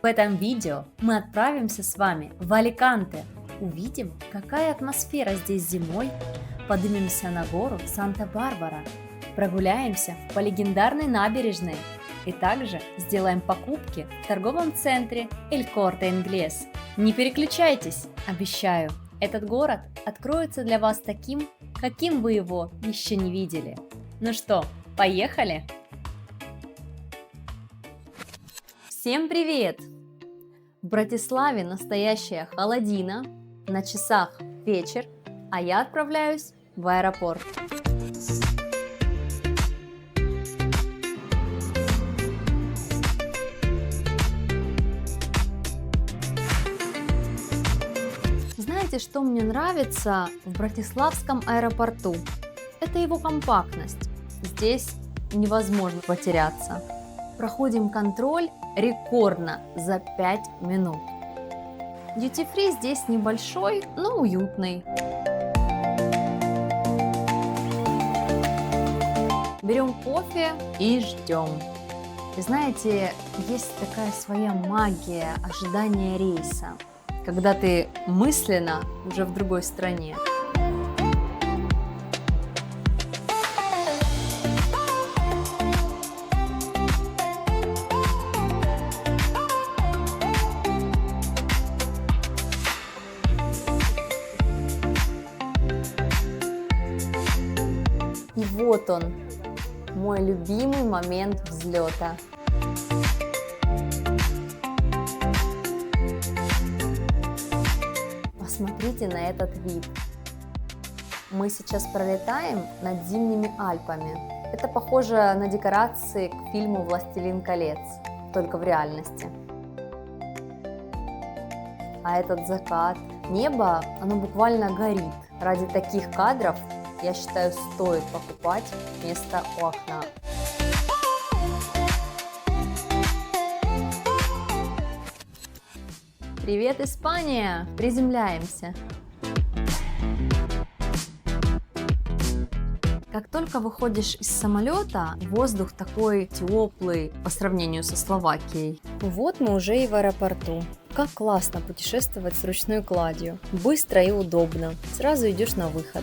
этом видео мы отправимся с вами в Аликанте, увидим, какая атмосфера здесь зимой, поднимемся на гору Санта-Барбара, прогуляемся по легендарной набережной и также сделаем покупки в торговом центре El Corte Inglés. Не переключайтесь, обещаю, этот город откроется для вас таким, каким вы его еще не видели. Ну что, поехали? Всем привет! В Братиславе настоящая холодина, на часах вечер, а я отправляюсь в аэропорт. Знаете, что мне нравится в Братиславском аэропорту? Это его компактность. Здесь невозможно потеряться. Проходим контроль рекордно за 5 минут. Дьюти-фри здесь небольшой, но уютный. Берем кофе и ждем. И знаете, есть такая своя магия ожидания рейса, когда ты мысленно уже в другой стране. И вот он, мой любимый момент взлета. Посмотрите на этот вид. Мы сейчас пролетаем над зимними Альпами. Это похоже на декорации к фильму «Властелин колец», только в реальности. А этот закат, небо, оно буквально горит. Ради таких кадров, я считаю, стоит покупать место у окна. Привет, Испания! Приземляемся! Как только выходишь из самолета, воздух такой теплый по сравнению со Словакией. Вот мы уже и в аэропорту. Как классно путешествовать с ручной кладью. Быстро и удобно. Сразу идешь на выход.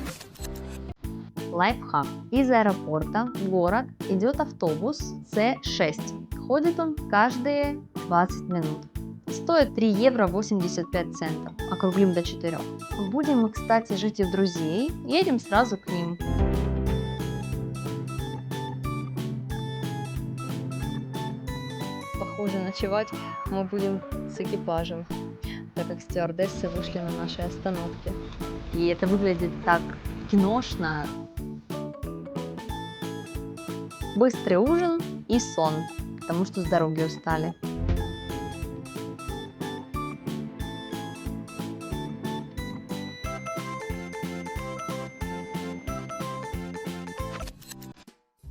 Лайфхак. Из аэропорта в город идет автобус С6. Ходит он каждые 20 минут. Стоит 3 евро 85 центов. Округлим до 4. Будем мы, кстати, жить у друзей. Едем сразу к ним. Похоже, ночевать мы будем с экипажем, так как стюардессы вышли на нашей остановке. И это выглядит так киношно. Быстрый ужин и сон, потому что с дороги устали.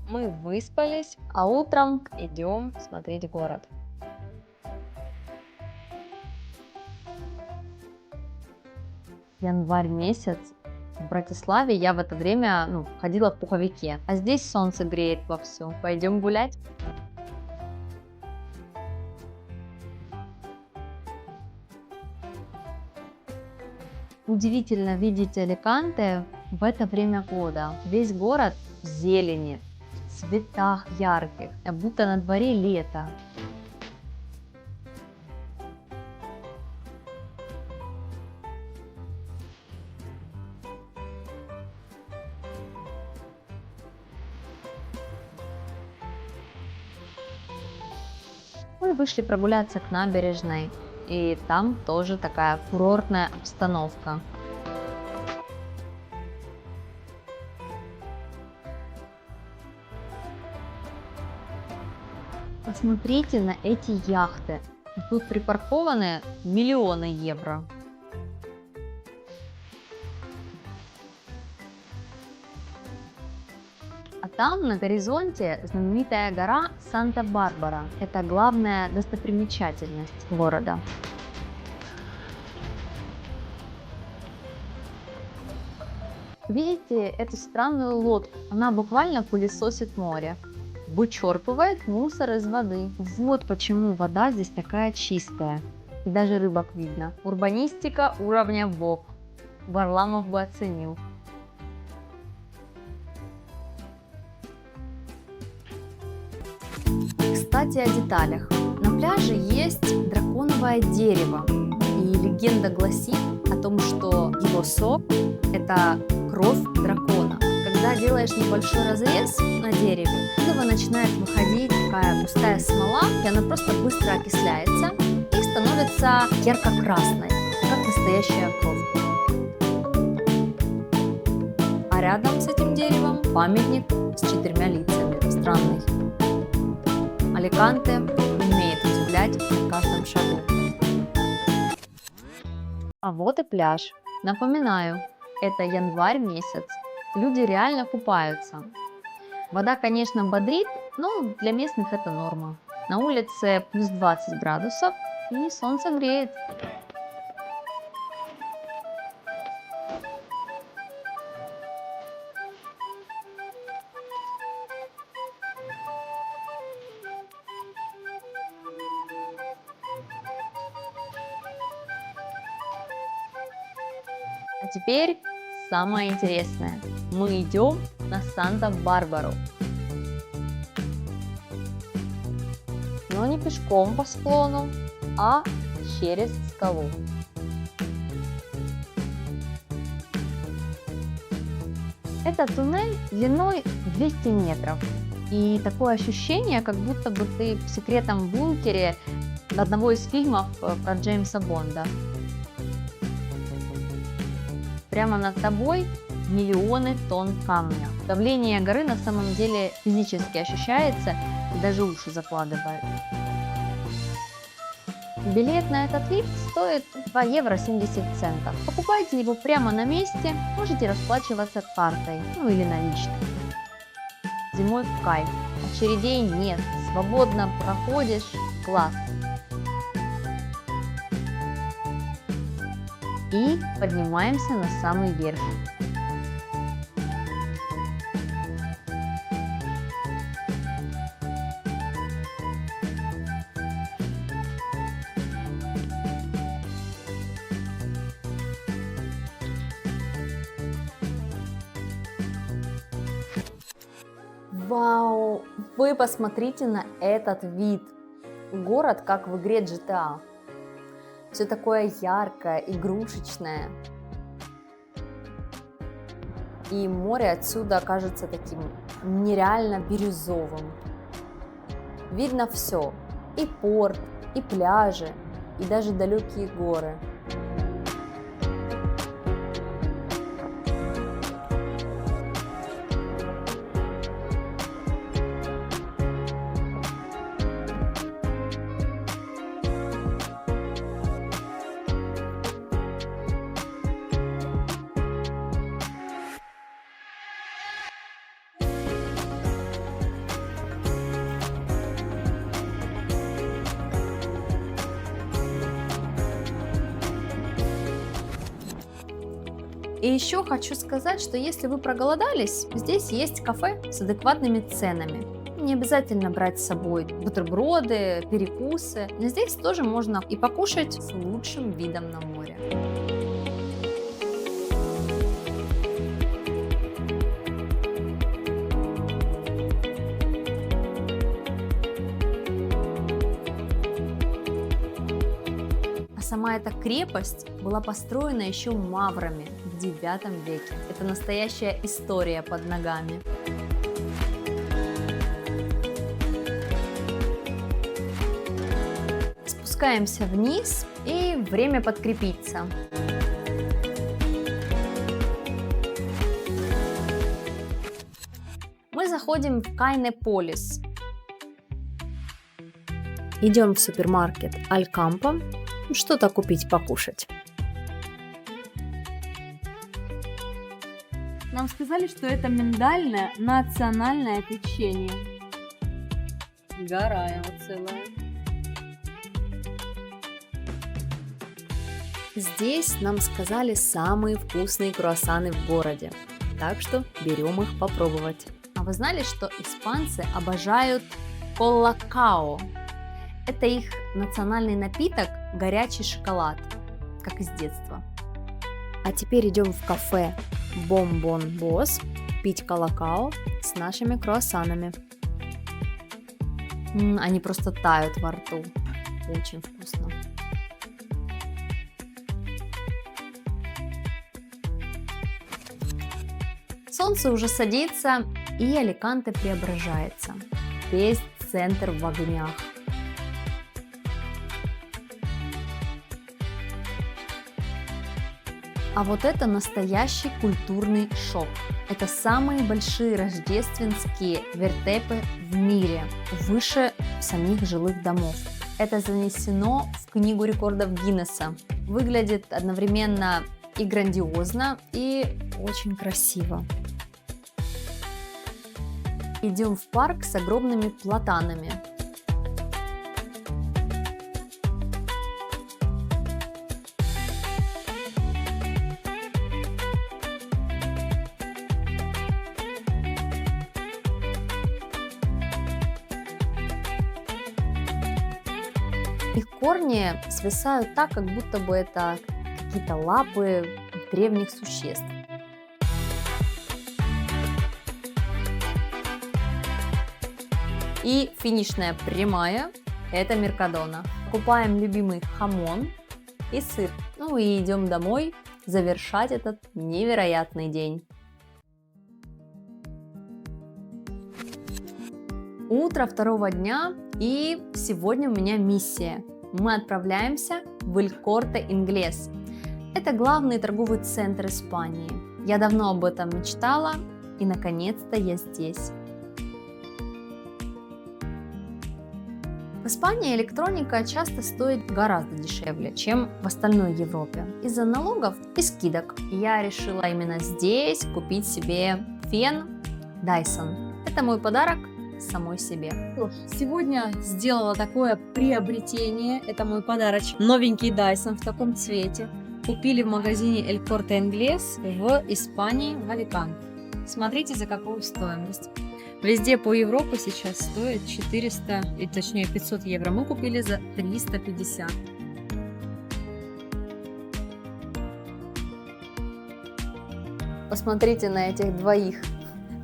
Мы выспались, а утром идем смотреть город. Январь месяц. В Братиславе я в это время ходила в пуховике, а здесь солнце греет вовсю. Пойдем гулять? Удивительно видеть Аликанте в это время года. Весь город в зелени, в цветах ярких, будто на дворе лето. Мы вышли прогуляться к набережной, и там тоже такая курортная обстановка. Посмотрите на эти яхты. Тут припаркованы миллионы евро. А там на горизонте знаменитая гора Санта-Барбара. Это главная достопримечательность города. Видите эту странную лодку? Она буквально пылесосит море. вычерпывает мусор из воды. Вот почему вода здесь такая чистая. И даже рыбок видно. Урбанистика уровня ВОК. Варламов бы оценил. Кстати, о деталях. На пляже есть драконовое дерево. И легенда гласит о том, что его сок – это кровь дракона. Когда делаешь небольшой разрез на дереве, из этого начинает выходить такая густая смола, и она просто быстро окисляется и становится ярко-красной, как настоящая кровь. А рядом с этим деревом памятник с 4 лицами, странный. Аликанте умеет удивлять на каждом шагу. А вот и пляж. Напоминаю, это январь месяц. Люди реально купаются. Вода, конечно, бодрит, но для местных это норма. На улице плюс 20 градусов и солнце греет. А теперь самое интересное. Мы идем на Санта-Барбару. Но не пешком по склону, а через скалу. Это туннель длиной 200 метров. И такое ощущение, как будто бы ты в секретном бункере одного из фильмов про Джеймса Бонда. Прямо над тобой миллионы тонн камня. Давление горы на самом деле физически ощущается, и даже уши закладывает. Билет на этот лифт стоит 2 евро 70 центов. Покупайте его прямо на месте, можете расплачиваться картой, ну или наличными. Зимой в кайф, очередей нет, свободно проходишь, класс. И поднимаемся на самый верх. Вау! Вы посмотрите на этот вид! Город, как в игре GTA. Все такое яркое, игрушечное. И море отсюда кажется таким нереально бирюзовым. Видно все. И порт, и пляжи, и даже далекие горы. И еще хочу сказать, что если вы проголодались, здесь есть кафе с адекватными ценами. Не обязательно брать с собой бутерброды, перекусы, но здесь тоже можно и покушать с лучшим видом на море. Сама эта крепость была построена еще маврами в 9 веке. Это настоящая история под ногами. Спускаемся вниз, и время подкрепиться. Мы заходим в Кайнеполис. Идем в супермаркет Алькампо. Что-то купить покушать. Нам сказали, что это миндальное национальное печенье. Гора его целая. Здесь нам сказали самые вкусные круассаны в городе, так что берем их попробовать. А А вы знали, что испанцы обожают колакао? Это их национальный напиток, горячий шоколад, как из детства. А теперь идем в кафе Бомбон Босс пить колакао с нашими круассанами. Они просто тают во рту. Очень вкусно. Солнце уже садится, и Аликанте преображается. Весь центр в огнях. А вот это настоящий культурный шок. Это самые большие рождественские вертепы в мире, выше самих жилых домов. Это занесено в книгу рекордов Гиннесса. Выглядит одновременно и грандиозно, и очень красиво. Идем в парк с огромными платанами. Их корни свисают так, как будто бы это какие-то лапы древних существ. И финишная прямая – это Меркадона. Покупаем любимый хамон и сыр. Ну и идем домой завершать этот невероятный день. Утро второго дня, и сегодня у меня миссия. Мы отправляемся в Эль Корте Инглес. Это главный торговый центр Испании. Я давно об этом мечтала, и наконец-то я здесь. В Испании электроника часто стоит гораздо дешевле, чем в остальной Европе, из-за налогов и скидок. Я решила именно здесь купить себе фен Dyson. Это мой подарок самой себе. Сегодня сделала такое приобретение. Это мой подарочек. Новенький Dyson в таком цвете. Купили в магазине El Corte Inglés в Испании, в Аликанте. Смотрите, за какую стоимость. Везде по Европе сейчас стоит 400, и точнее 500 евро. Мы купили за 350. Посмотрите на этих двоих,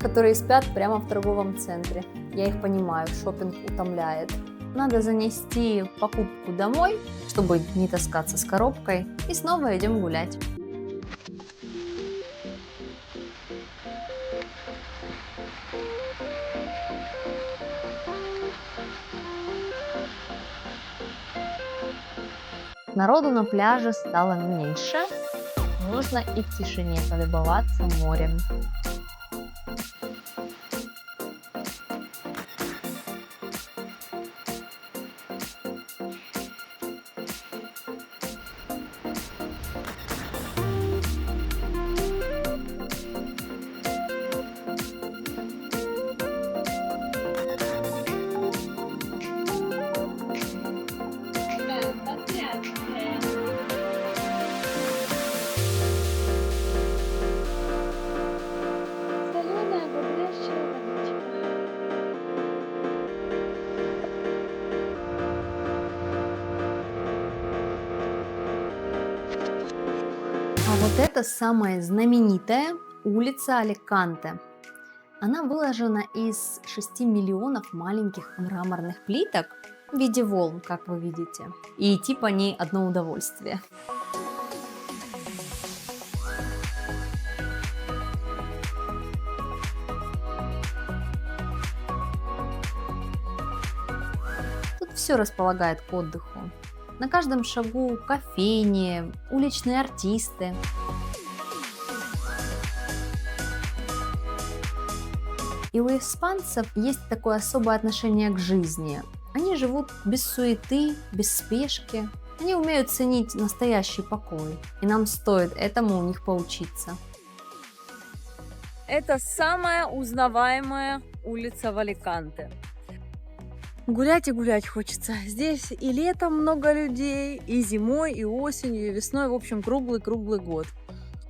которые спят прямо в торговом центре. Я их понимаю, шопинг утомляет. Надо занести покупку домой, чтобы не таскаться с коробкой, и снова идем гулять. Народу на пляже стало меньше. Нужно и в тишине полюбоваться морем. А вот это самая знаменитая улица Аликанте. Она выложена из 6 миллионов маленьких мраморных плиток в виде волн, как вы видите. И идти по ней одно удовольствие. Тут все располагает к отдыху. На каждом шагу кофейни, уличные артисты. И у испанцев есть такое особое отношение к жизни. Они живут без суеты, без спешки. Они умеют ценить настоящий покой. И нам стоит этому у них поучиться. Это самая узнаваемая улица в Аликанте. Гулять и гулять хочется. Здесь и летом много людей, и зимой, и осенью, и весной. В общем, круглый год.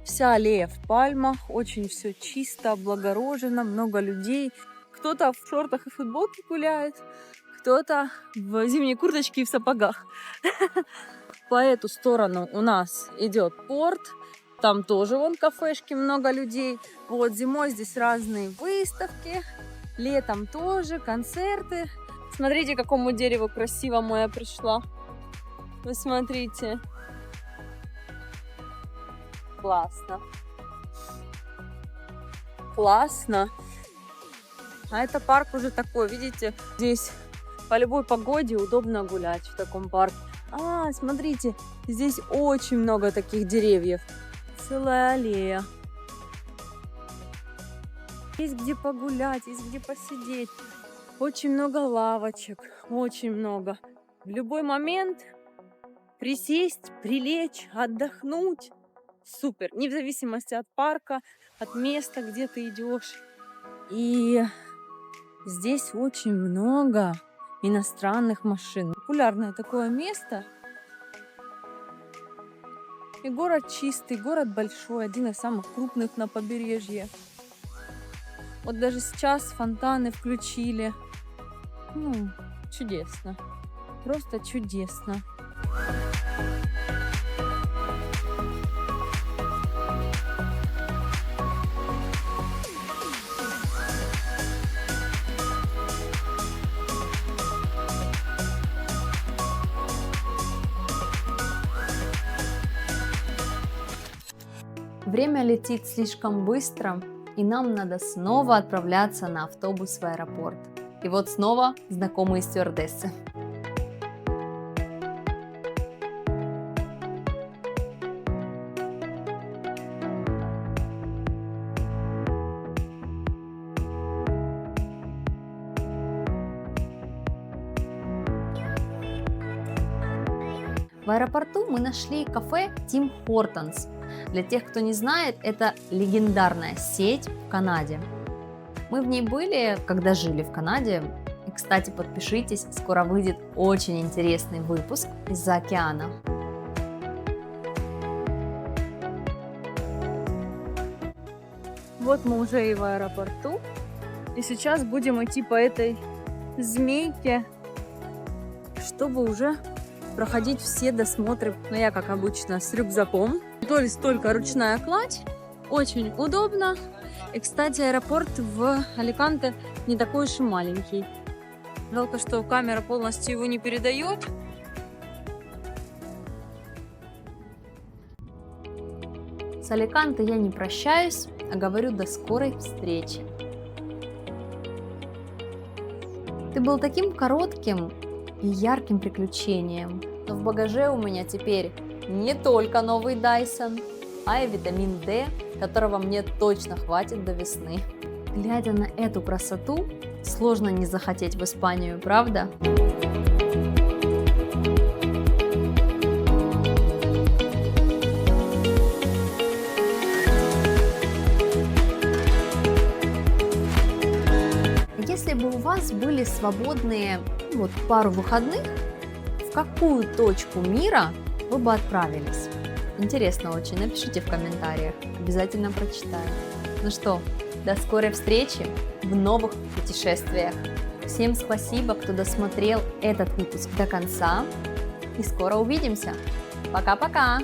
Вся аллея в пальмах, очень все чисто, облагорожено, много людей. Кто-то в шортах и футболке гуляет, кто-то в зимней курточке и в сапогах. По эту сторону у нас идет порт. Там тоже вон кафешки, много людей. Вот зимой здесь разные выставки, летом тоже концерты. Смотрите, к какому дереву красивому я пришла. Вы смотрите. Классно. Классно. А это парк уже такой, видите, здесь по любой погоде удобно гулять в таком парке. Смотрите, здесь очень много таких деревьев. Целая аллея. Есть где погулять, есть где посидеть. Очень много лавочек, очень много. В любой момент присесть, прилечь, отдохнуть. Супер, не в зависимости от парка, от места, где ты идешь. И здесь очень много иностранных машин. Популярное такое место. И город чистый, город большой, один из самых крупных на побережье. Вот даже сейчас фонтаны включили. Чудесно. Просто чудесно. Время летит слишком быстро, и нам надо снова отправляться на автобус в аэропорт. И вот снова знакомые стюардессы. В аэропорту мы нашли кафе Tim Hortons. Для тех, кто не знает, это легендарная сеть в Канаде. Мы в ней были, когда жили в Канаде. И, кстати, подпишитесь, скоро выйдет очень интересный выпуск из-за океана. Вот мы уже и в аэропорту. И сейчас будем идти по этой змейке, чтобы уже проходить все досмотры. Но я, как обычно, с рюкзаком. То есть только ручная кладь. Очень удобно. И, кстати, аэропорт в Аликанте не такой уж и маленький. Жалко, что камера полностью его не передает. С Аликанте я не прощаюсь, а говорю до скорой встречи. Ты был таким коротким и ярким приключением. Но в багаже у меня теперь не только новый Dyson, а и витамин D, которого мне точно хватит до весны. Глядя на эту красоту, сложно не захотеть в Испанию, правда? Если бы у вас были свободные пару выходных, в какую точку мира вы бы отправились? Интересно очень, напишите в комментариях, обязательно прочитаю. Ну что, до скорой встречи в новых путешествиях. Всем спасибо, кто досмотрел этот выпуск до конца, и скоро увидимся. Пока-пока!